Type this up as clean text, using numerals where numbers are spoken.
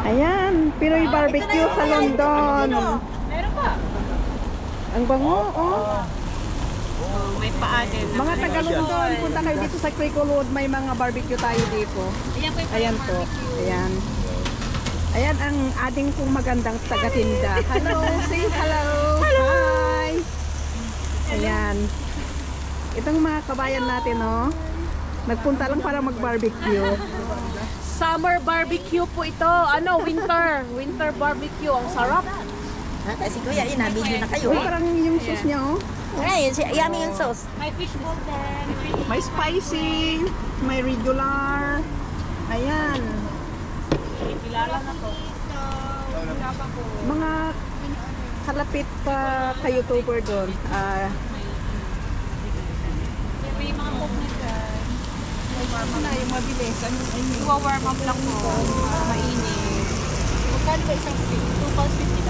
Ayan, Pinoy barbecue sa London. Meron pa. Ang bango, oh. May paa din. Mga taga London, punta kayo dito sa Cricklewood, may mga barbecue tayo dito. Ayan po. Ayan. Ayan ang ating pong magandang taga-tinda. Hello, say hello. Hi. Ayan. Itong mga kabayan natin, oh. Nagpunta lang para mag-barbecue. Summer barbecue po ito. Ano, winter. Winter barbecue. Ang sarap. Kasi kuya, yun, nabidyo na kayo. Uy, parang yung sauce niya, oh. Ngayon, yummy yung sauce. May fish ball din. May spicy, may regular. Ayan. Kilala na to. Mga kalapit pa ka-YouTuber doon. May mga cook na dyan. Na yung mabilis. Iwa-warm up lang po. Mainit. Magkano ba isang stick? 2 pounds 50